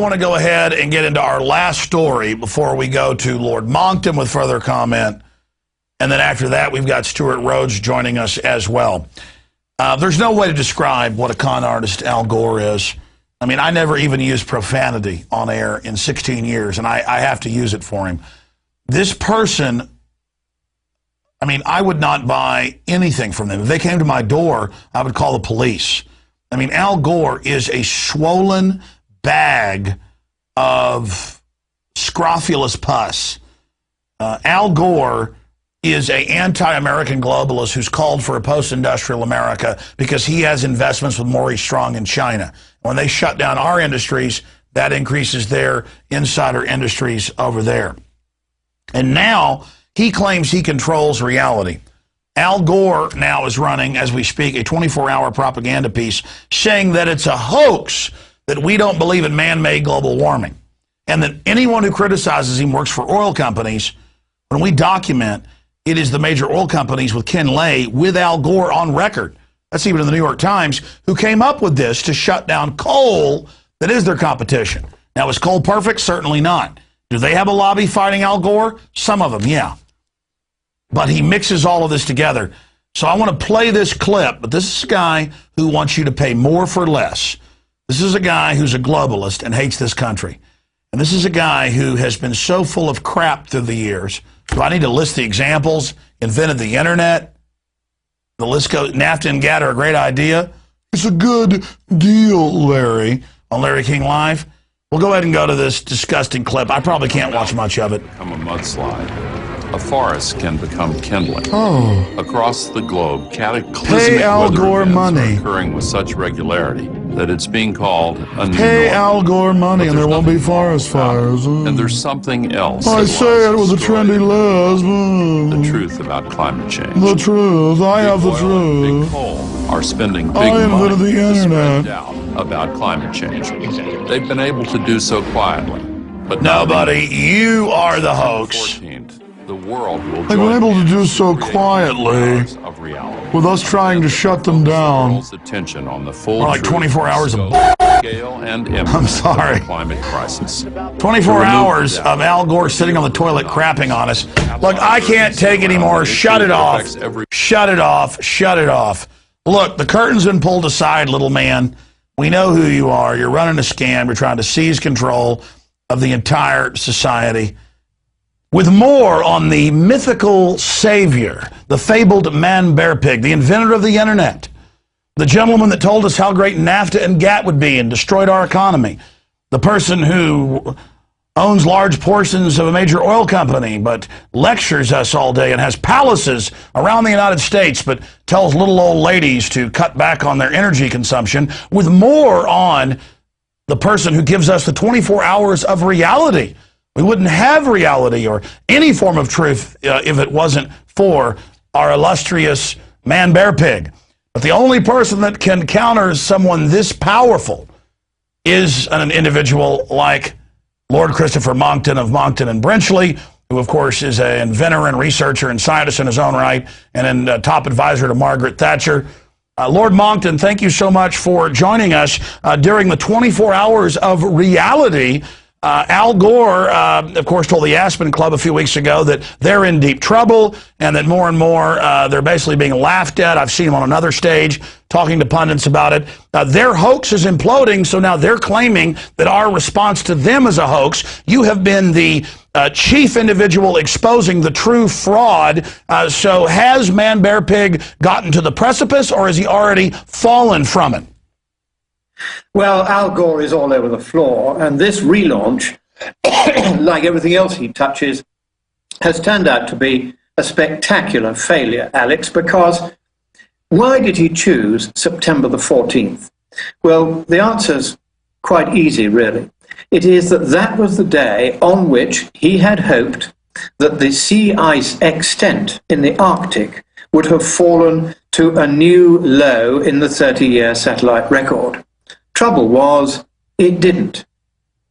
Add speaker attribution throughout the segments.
Speaker 1: want to go ahead and get into our last story before we go to Lord Monckton with further comment. And then after that, we've got Stuart Rhodes joining us as well. There's no way to describe what a con artist Al Gore is. I mean, I never even used profanity on air in 16 years, and I have to use it for him. This person, I mean, I would not buy anything from them. If they came to my door, I would call the police. I mean, Al Gore is a swollen bag of scrofulous pus. Al Gore is an anti-American globalist who's called for a post-industrial America because he has investments with Maurice Strong in China. When they shut down our industries, that increases their insider industries over there. And now he claims he controls reality. Al Gore now is running, as we speak, a 24-hour propaganda piece saying that it's a hoax that we don't believe in man-made global warming, and that anyone who criticizes him works for oil companies. When we document, it is the major oil companies with Ken Lay, with Al Gore on record. That's even in the New York Times, who came up with this to shut down coal that is their competition. Now, is coal perfect? Certainly not. Do they have a lobby fighting Al Gore? Some of them, yeah. But he mixes all of this together. So I want to play this clip, but this is a guy who wants you to pay more for less. This is a guy who's a globalist and hates this country. And this is a guy who has been so full of crap through the years. Do I need to list the examples? Invented the internet. The list goes, NAFTA and GATT are a great idea. It's a good deal, Larry, on Larry King Live. We'll go ahead and go to this disgusting clip. I probably can't watch much of it.
Speaker 2: Become a mudslide. A forest can become kindling.
Speaker 1: Oh.
Speaker 2: Across the globe, cataclysmic
Speaker 1: Pay Al Gore money.
Speaker 2: are occurring with such regularity that it's being called a new
Speaker 1: Pay
Speaker 2: normal.
Speaker 1: Al Gore money and there won't be forest fires.
Speaker 2: And there's something else.
Speaker 1: I say it with a trendy lisp.
Speaker 2: The truth about climate change.
Speaker 1: The truth. I have the
Speaker 2: Big oil and
Speaker 1: truth.
Speaker 2: Big coal are spending big
Speaker 1: I
Speaker 2: money
Speaker 1: invented the
Speaker 2: to
Speaker 1: internet.
Speaker 2: spread doubt about climate change. They've been able to do so quietly. But
Speaker 1: No, buddy, you are the hoax.
Speaker 2: 14th, the world will
Speaker 1: They've been able to do so quietly
Speaker 2: of reality.
Speaker 1: with us trying to shut them down.
Speaker 2: Attention on the full
Speaker 1: Or like 24 hours of
Speaker 2: scale and
Speaker 1: I'm sorry.
Speaker 2: of the climate crisis.
Speaker 1: 24 hours of Al Gore sitting on the toilet crapping on us. Look, I can't take anymore. Shut it off. Shut it off. Shut it off. Look, the curtain's been pulled aside, little man. We know who you are. You're running a scam. You're trying to seize control of the entire society. With more on the mythical savior, the fabled man-bear-pig, the inventor of the internet, the gentleman that told us how great NAFTA and GATT would be and destroyed our economy, the person who owns large portions of a major oil company but lectures us all day and has palaces around the United States but tells little old ladies to cut back on their energy consumption, with more on the person who gives us the 24 hours of reality. We wouldn't have reality or any form of truth if it wasn't for our illustrious man-bear-pig. But the only person that can counter someone this powerful is an individual like Lord Christopher Monckton of Monckton and Brenchley, who, of course, is an inventor and researcher and scientist in his own right, and a top advisor to Margaret Thatcher. Lord Monckton, thank you so much for joining us during the 24 hours of reality. Al Gore, of course, told the Aspen Club a few weeks ago that they're in deep trouble and that more and more they're basically being laughed at. I've seen him on another stage talking to pundits about it. Their hoax is imploding, so now they're claiming that our response to them is a hoax. You have been the chief individual exposing the true fraud. So has Man-Bear-Pig gotten to the precipice, or has he already fallen from it?
Speaker 3: Well, Al Gore is all over the floor, and this relaunch, like everything else he touches, has turned out to be a spectacular failure, Alex, because why did he choose September the 14th? Well, the answer's quite easy, really. It is that that was the day on which he had hoped that the sea ice extent in the Arctic would have fallen to a new low in the 30-year satellite record. Trouble was, it didn't.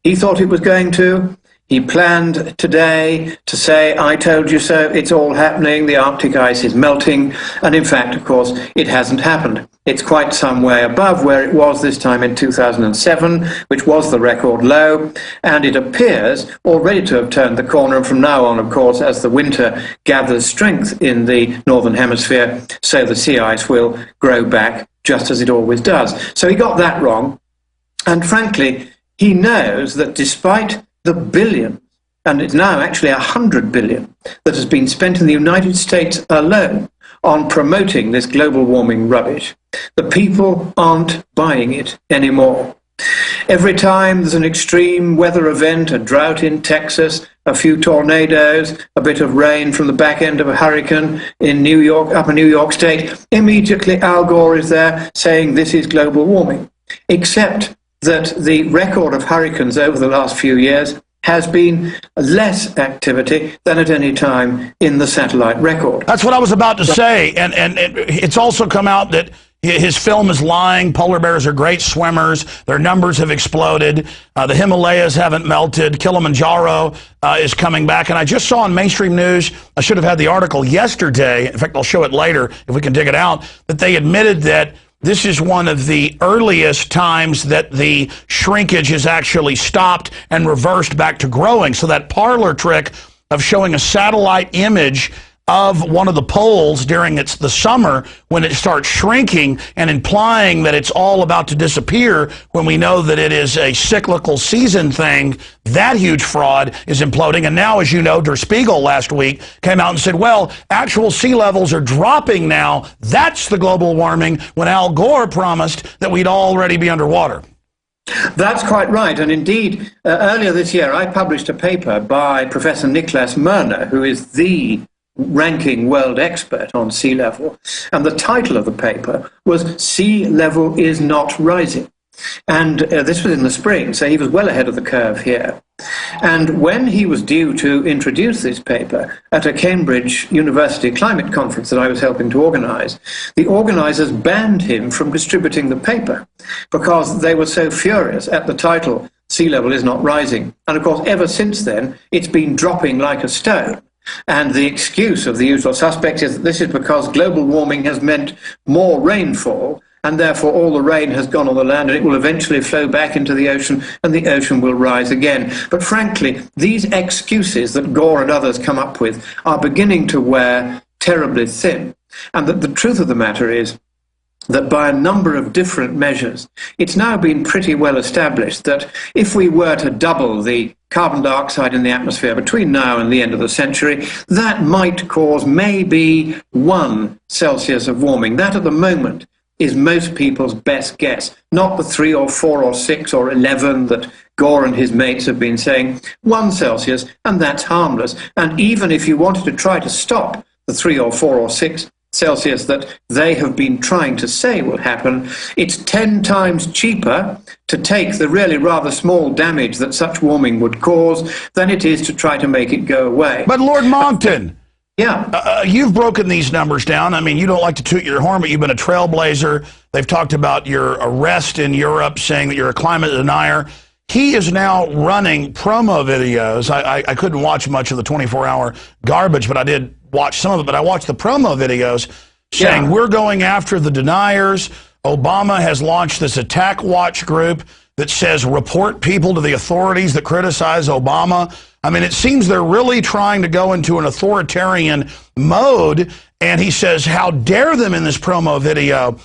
Speaker 3: He thought it was going to. He planned today to say, I told you so, it's all happening, the Arctic ice is melting, and in fact, of course, it hasn't happened. It's quite some way above where it was this time in 2007, which was the record low, and it appears already to have turned the corner, and from now on, of course, as the winter gathers strength in the Northern Hemisphere, so the sea ice will grow back just as it always does. So he got that wrong, and frankly, he knows that despite the billions, and it's now actually 100 billion, that has been spent in the United States alone on promoting this global warming rubbish, the people aren't buying it anymore. Every time there's an extreme weather event, a drought in Texas, a few tornadoes, a bit of rain from the back end of a hurricane in New York, upper New York State, immediately Al Gore is there saying this is global warming. Except that the record of hurricanes over the last few years has been less activity than at any time in the satellite record.
Speaker 1: That's what I was about to say, and it's also come out that his film is lying. Polar bears are great swimmers. Their numbers have exploded. The Himalayas haven't melted. Kilimanjaro is coming back. And I just saw on mainstream news, I should have had the article yesterday, in fact, I'll show it later if we can dig it out, that they admitted that this is one of the earliest times that the shrinkage has actually stopped and reversed back to growing. So that parlor trick of showing a satellite image of one of the poles during the summer when it starts shrinking and implying that it's all about to disappear when we know that it is a cyclical season thing, that huge fraud is imploding. And now, as you know, Der Spiegel last week came out and said, well, actual sea levels are dropping now. That's the global warming, when Al Gore promised that we'd already be underwater.
Speaker 3: That's quite right. And indeed, earlier this year, I published a paper by Professor Niklas Mörner, who is the ranking world expert on sea level, and the title of the paper was Sea Level is Not Rising. And this was in the spring, so he was well ahead of the curve here. And when he was due to introduce this paper at a Cambridge University climate conference that I was helping to organize, the organizers banned him from distributing the paper because they were so furious at the title, Sea Level is Not Rising. And of course, ever since then, it's been dropping like a stone. And the excuse of the usual suspects is that this is because global warming has meant more rainfall, and therefore all the rain has gone on the land and it will eventually flow back into the ocean and the ocean will rise again. But frankly, these excuses that Gore and others come up with are beginning to wear terribly thin. And that the truth of the matter is that by a number of different measures, it's now been pretty well established that if we were to double the carbon dioxide in the atmosphere between now and the end of the century, that might cause maybe 1 Celsius of warming. That at the moment is most people's best guess, not the 3 or 4 or 6 or 11 that Gore and his mates have been saying. 1 Celsius, and that's harmless. And even if you wanted to try to stop the 3 or 4 or 6 Celsius that they have been trying to say will happen, it's 10 times cheaper to take the really rather small damage that such warming would cause than it is to try to make it go away.
Speaker 1: But Lord Monckton,
Speaker 3: yeah,
Speaker 1: you've broken these numbers down. I mean, you don't like to toot your horn, but you've been a trailblazer. They've talked about your arrest in Europe, saying that you're a climate denier. He is now running promo videos. I couldn't watch much of the 24-hour garbage, but I did watch some of it. But I watched the promo videos saying, we're going after the deniers. Obama has launched this attack watch group that says report people to the authorities that criticize Obama. I mean, it seems they're really trying to go into an authoritarian mode. And he says, how dare them in this promo video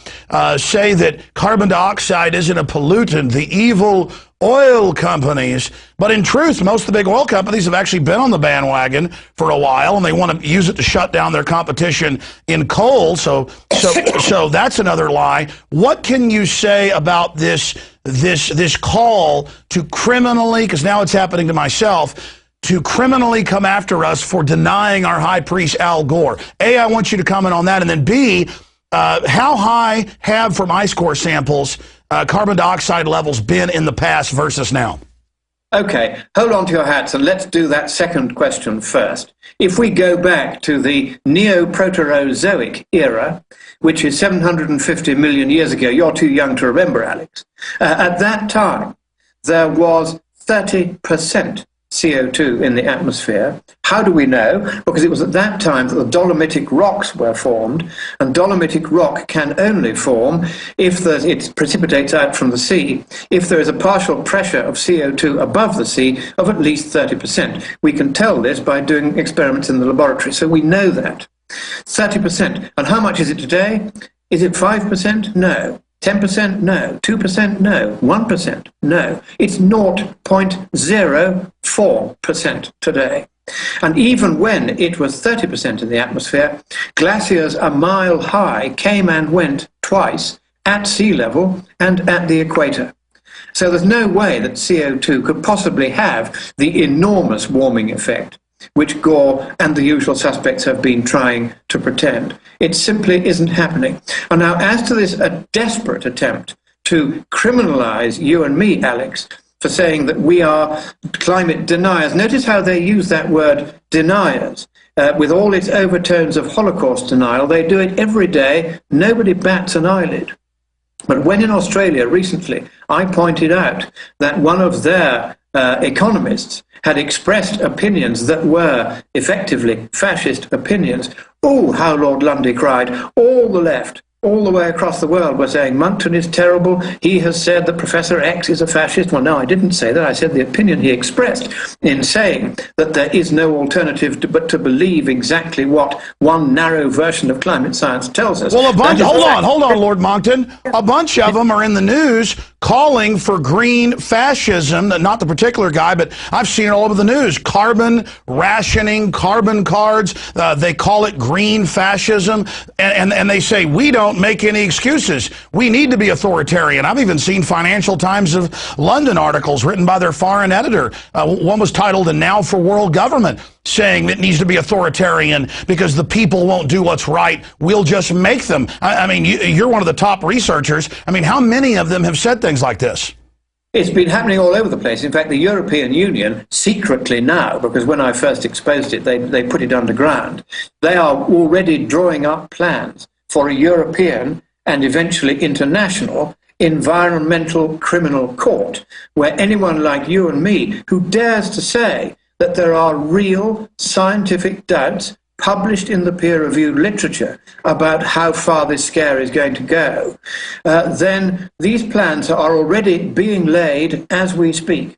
Speaker 1: say that carbon dioxide isn't a pollutant, the evil oil companies. But in truth, most of the big oil companies have actually been on the bandwagon for a while, and they want to use it to shut down their competition in coal. So that's another lie. What can you say about this call to criminally, because now it's happening to myself, to criminally come after us for denying our high priest Al Gore? A, I want you to comment on that, and then B, how high have, from ice core samples, carbon dioxide levels been in the past versus now?
Speaker 3: Okay, hold on to your hats and let's do that second question first. If we go back to the Neoproterozoic era, which is 750 million years ago, you're too young to remember, Alex, at that time, there was 30% CO2 in the atmosphere. How do we know? Because it was at that time that the dolomitic rocks were formed, and dolomitic rock can only form if it precipitates out from the sea, if there is a partial pressure of CO2 above the sea of at least 30%. We can tell this by doing experiments in the laboratory, so we know that. 30%. And how much is it today? Is it 5%? No. 10%? No. 2%? No. 1%? No. It's 0.04% today. And even when it was 30% in the atmosphere, glaciers a mile high came and went twice at sea level and at the equator. So there's no way that CO2 could possibly have the enormous warming effect which Gore and the usual suspects have been trying to pretend. It simply isn't happening. And now, as to this desperate attempt to criminalize you and me, Alex, for saying that we are climate deniers, notice how they use that word deniers. With all its overtones of Holocaust denial, they do it every day. Nobody bats an eyelid. But when in Australia recently, I pointed out that one of their economists had expressed opinions that were effectively fascist opinions. Oh, how Lord Lundy cried. All the left, all the way across the world were saying Monckton is terrible. He has said that Professor X is a fascist. Well, no, I didn't say that. I said the opinion he expressed in saying that there is no alternative but to believe exactly what one narrow version of climate science tells us.
Speaker 1: Well, hold on, Lord Monckton. A bunch of them are in the news calling for green fascism. Not the particular guy, but I've seen it all over the news. Carbon rationing, carbon cards. They call it green fascism. And they say, we don't make any excuses. We need to be authoritarian. I've even seen Financial Times of London articles written by their foreign editor. One was titled, "And Now for World Government," saying it needs to be authoritarian because the people won't do what's right. We'll just make them. I mean, you're one of the top researchers. I mean, how many of them have said things like this?
Speaker 3: It's been happening all over the place. In fact, the European Union, secretly now, because when I first exposed it, they put it underground, they are already drawing up plans for a European and eventually international environmental criminal court, where anyone like you and me who dares to say that there are real scientific doubts published in the peer-reviewed literature about how far this scare is going to go, then these plans are already being laid as we speak.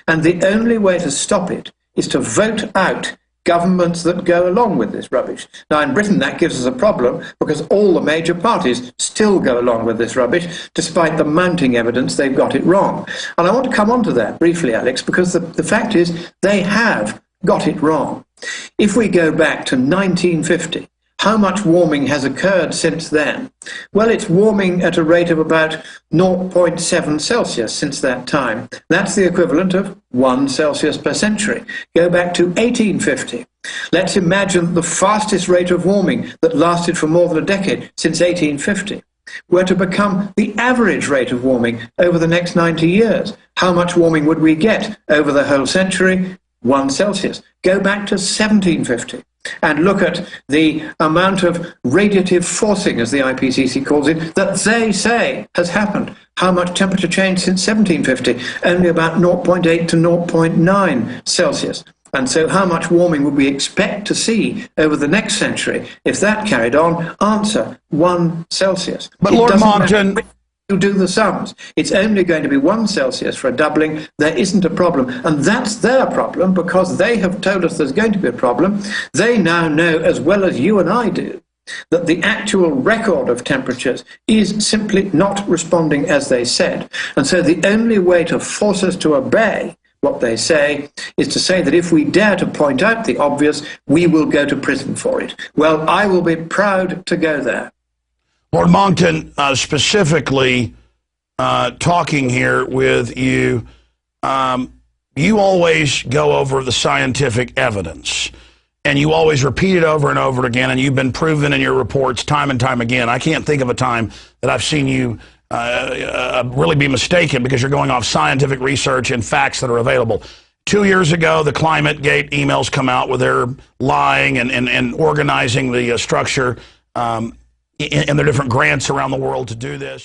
Speaker 3: And the only way to stop it is to vote out governments that go along with this rubbish. Now, in Britain, that gives us a problem because all the major parties still go along with this rubbish, despite the mounting evidence they've got it wrong. And I want to come on to that briefly, Alex, because the fact is they have got it wrong. If we go back to 1950, how much warming has occurred since then? Well, it's warming at a rate of about 0.7 Celsius since that time. That's the equivalent of 1 Celsius per century. Go back to 1850. Let's imagine the fastest rate of warming that lasted for more than a decade since 1850 were to become the average rate of warming over the next 90 years. How much warming would we get over the whole century? 1 Celsius. Go back to 1750 and look at the amount of radiative forcing, as the IPCC calls it, that they say has happened. How much temperature change since 1750? Only about 0.8 to 0.9 Celsius. And so how much warming would we expect to see over the next century if that carried on? Answer, 1 Celsius.
Speaker 1: But Lord Monckton,
Speaker 3: you do the sums. It's only going to be 1 Celsius for a doubling. There isn't a problem. And that's their problem because they have told us there's going to be a problem. They now know as well as you and I do that the actual record of temperatures is simply not responding as they said. And so the only way to force us to obey what they say is to say that if we dare to point out the obvious, we will go to prison for it. Well, I will be proud to go there.
Speaker 1: Lord Monckton, specifically talking here with you, you always go over the scientific evidence, and you always repeat it over and over again, and you've been proven in your reports time and time again. I can't think of a time that I've seen you really be mistaken because you're going off scientific research and facts that are available. 2 years ago, the ClimateGate emails come out where they're lying and organizing the structure and their different grants around the world to do this.